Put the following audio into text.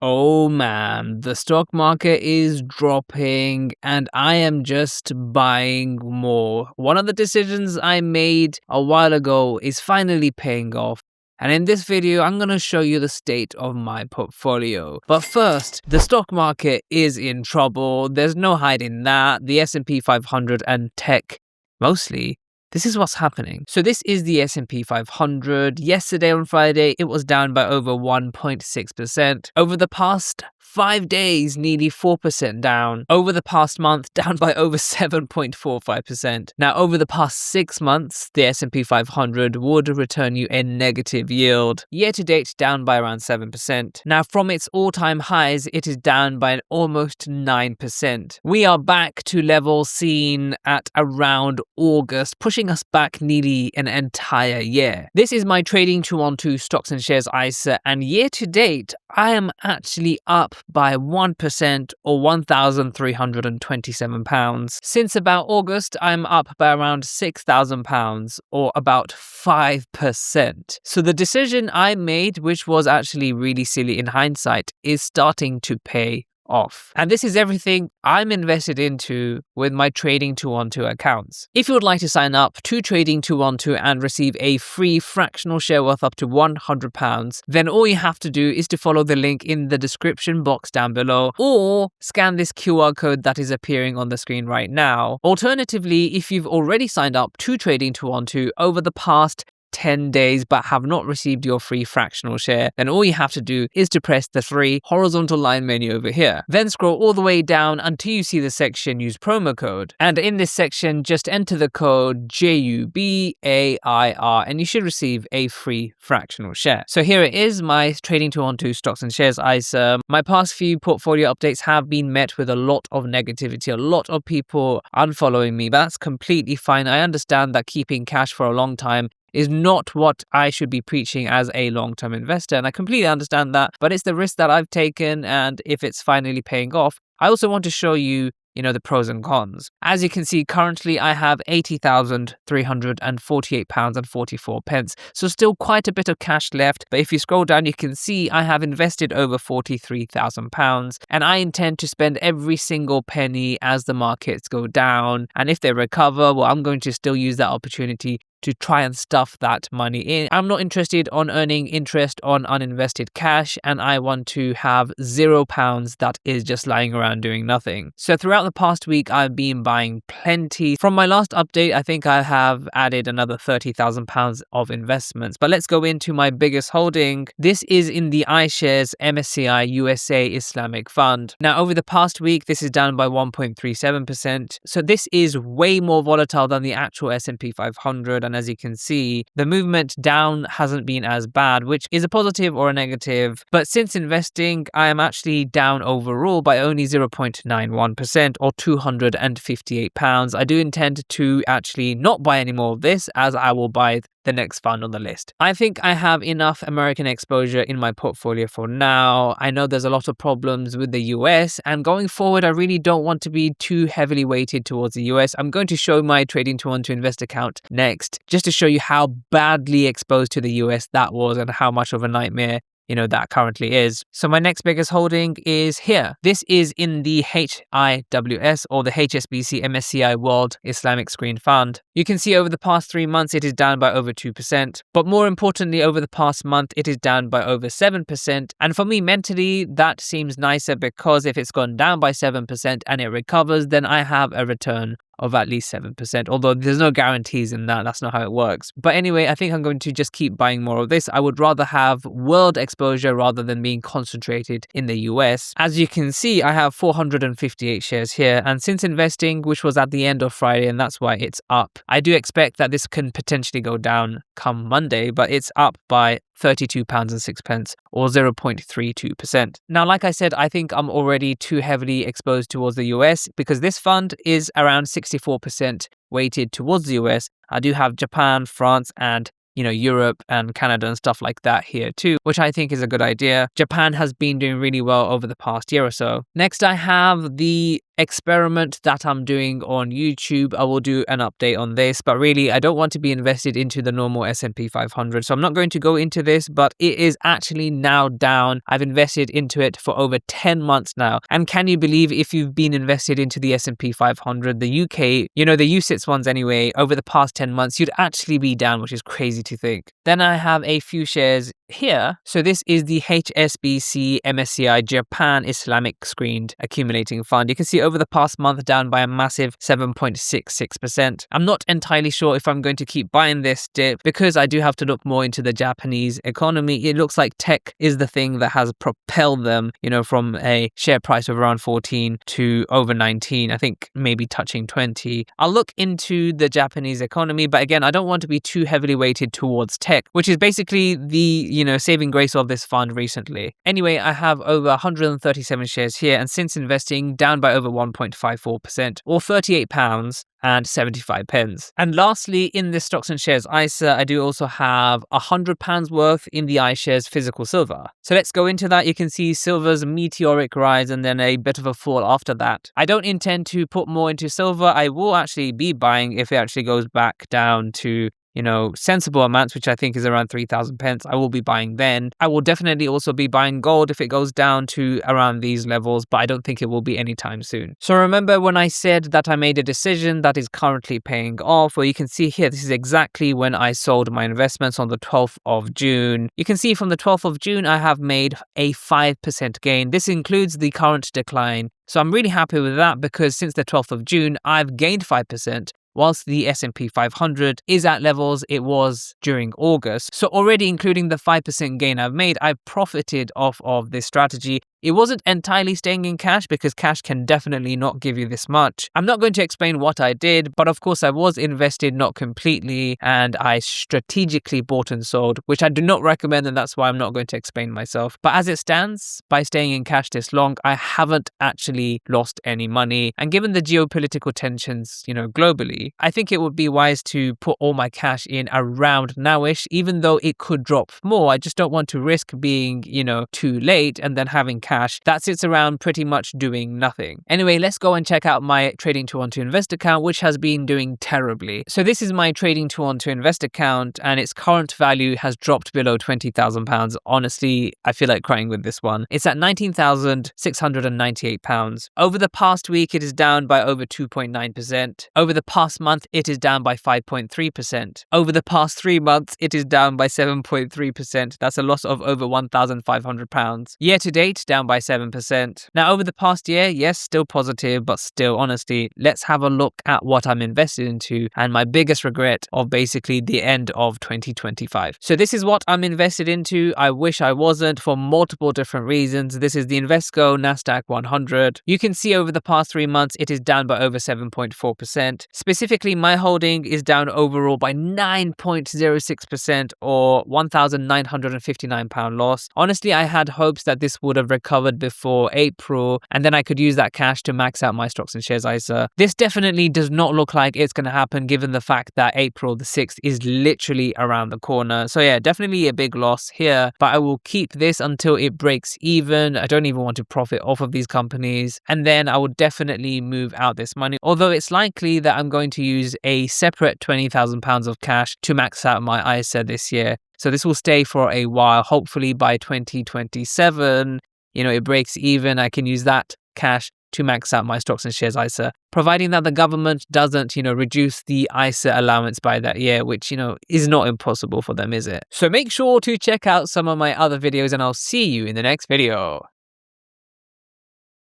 Oh man, the stock market is dropping and I am just buying more. One of the decisions I made a while ago is finally paying off. And in this video, I'm going to show you the state of my portfolio. But first, the stock market is in trouble. There's no hiding that. The S&P 500 and tech, mostly, this is what's happening. So this is the S&P 500. Yesterday on Friday, it was down by over 1.6%. Over the past 5 days, nearly 4% down. Over the past month, down by over 7.45%. Now, over the past 6 months, the S&P 500 would return you a negative yield. Year to date, down by around 7%. Now, from its all-time highs, it is down by almost 9%. We are back to levels seen at around August, pushing us back nearly an entire year. This is my trading 2-on-2 stocks and shares ISA, and year to date, I am actually up by 1% or £1,327. Since about August, I'm up by around £6,000 or about 5%. So the decision I made, which was actually really silly in hindsight, is starting to pay off. And this is everything I'm invested into with my Trading 2-on-2 accounts. If you would like to sign up to Trading 2-on-2 and receive a free fractional share worth up to £100, then all you have to do is to follow the link in the description box down below or scan this QR code that is appearing on the screen right now. Alternatively, if you've already signed up to Trading 2-on-2 over the past 10 days but have not received your free fractional share, then all you have to do is to press the free horizontal line menu over here. Then scroll all the way down until you see the section use promo code. And in this section, just enter the code JUBAIR and you should receive a free fractional share. So here it is, my Trading 2-on-2 stocks and shares ISA. My past few portfolio updates have been met with a lot of negativity, a lot of people unfollowing me, but that's completely fine. I understand that keeping cash for a long time is not what I should be preaching as a long-term investor. And I completely understand that, but it's the risk that I've taken. And if it's finally paying off, I also want to show you, the pros and cons. As you can see, currently I have £80,348.44. So still quite a bit of cash left. But if you scroll down, you can see I have invested over £43,000 and I intend to spend every single penny as the markets go down. And if they recover, well, I'm going to still use that opportunity to try and stuff that money in. I'm not interested on earning interest on uninvested cash, and I want to have £0 that is just lying around doing nothing. So throughout the past week, I've been buying plenty. From my last update, I think I have added another £30,000 of investments. But let's go into my biggest holding. This is in the iShares MSCI USA Islamic Fund. Now, over the past week, this is down by 1.37%. So this is way more volatile than the actual S&P 500. And as you can see, the movement down hasn't been as bad, which is a positive or a negative. But since investing, I am actually down overall by only 0.91% or £258. I do intend to actually not buy any more of this, as I will buy the next fund on the list. I think I have enough American exposure in my portfolio for now. I know there's a lot of problems with the US, and going forward, I really don't want to be too heavily weighted towards the US. I'm going to show my Trading 2-on-2 Invest account next, just to show you how badly exposed to the US that was and how much of a nightmare that currently is. So my next biggest holding is here. This is in the HIWS or the HSBC MSCI World Islamic Screen Fund. You can see over the past 3 months, it is down by over 2%. But more importantly, over the past month, it is down by over 7%. And for me, mentally, that seems nicer because if it's gone down by 7% and it recovers, then I have a return of at least 7%, although there's no guarantees in that. That's not how it works. But anyway, I think I'm going to just keep buying more of this. I would rather have world exposure rather than being concentrated in the US. As you can see, I have 458 shares here. And since investing, which was at the end of Friday, and that's why it's up, I do expect that this can potentially go down come Monday, but it's up by £32.06 or 0.32%. Now, like I said, I think I'm already too heavily exposed towards the US because this fund is around 64% weighted towards the US. I do have Japan, France, and Europe and Canada and stuff like that here too, which I think is a good idea. Japan has been doing really well over the past year or so. Next, I have the experiment that I'm doing on YouTube. I will do an update on this, but really I don't want to be invested into the normal S&P 500. So I'm not going to go into this, but it is actually now down. I've invested into it for over 10 months now. And can you believe, if you've been invested into the S&P 500, the UK, the UCITS ones anyway, over the past 10 months, you'd actually be down, which is crazy to think. Then I have a few shares here. So this is the HSBC MSCI Japan Islamic Screened Accumulating Fund. You can see over the past month down by a massive 7.66%. I'm not entirely sure if I'm going to keep buying this dip because I do have to look more into the Japanese economy. It looks like tech is the thing that has propelled them, from a share price of around 14 to over 19, I think maybe touching 20. I'll look into the Japanese economy, but again, I don't want to be too heavily weighted towards tech, which is basically the saving grace of this fund recently. Anyway, I have over 137 shares here, and since investing, down by over 1.54%, or £38.75. And lastly, in the stocks and shares ISA, I do also have £100 worth in the iShares physical silver. So let's go into that. You can see silver's meteoric rise and then a bit of a fall after that. I don't intend to put more into silver. I will actually be buying if it actually goes back down to sensible amounts, which I think is around 3,000 pence. I will be buying then. I will definitely also be buying gold if it goes down to around these levels, but I don't think it will be anytime soon. So remember when I said that I made a decision that is currently paying off? Well, you can see here, this is exactly when I sold my investments on the 12th of June. You can see from the 12th of June, I have made a 5% gain. This includes the current decline. So I'm really happy with that because since the 12th of June, I've gained 5%. Whilst the S&P 500 is at levels it was during August. So already including the 5% gain I've made, I've profited off of this strategy. It wasn't entirely staying in cash because cash can definitely not give you this much. I'm not going to explain what I did, but of course I was invested not completely and I strategically bought and sold, which I do not recommend, and that's why I'm not going to explain myself. But as it stands, by staying in cash this long, I haven't actually lost any money. And given the geopolitical tensions, globally, I think it would be wise to put all my cash in around nowish, even though it could drop more. I just don't want to risk being, too late and then having cash that sits around pretty much doing nothing. Anyway, let's go and check out my Trading 212 Invest account, which has been doing terribly. So this is my Trading 212 Invest account and its current value has dropped below £20,000. Honestly, I feel like crying with this one. It's at £19,698. Over the past week, it is down by over 2.9%. Over the past month, it is down by 5.3%. Over the past 3 months, it is down by 7.3%. That's a loss of over £1,500. Year to date, down by 7%. Now, over the past year, yes, still positive, but still, honestly, let's have a look at what I'm invested into and my biggest regret of basically the end of 2025. So this is what I'm invested into. I wish I wasn't for multiple different reasons. This is the Invesco Nasdaq 100. You can see over the past 3 months, it is down by over 7.4%. Specifically, my holding is down overall by 9.06% or £1,959 loss. Honestly, I had hopes that this would have recovered before April and then I could use that cash to max out my stocks and shares ISA. This definitely does not look like it's going to happen given the fact that April the 6th is literally around the corner. So yeah, definitely a big loss here, but I will keep this until it breaks even. I don't even want to profit off of these companies, and then I will definitely move out this money, although it's likely that I'm going to use a separate £20,000 of cash to max out my ISA this year. So this will stay for a while. Hopefully by 2027, it breaks even. I can use that cash to max out my stocks and shares ISA, providing that the government doesn't, reduce the ISA allowance by that year, which, is not impossible for them, is it? So make sure to check out some of my other videos and I'll see you in the next video.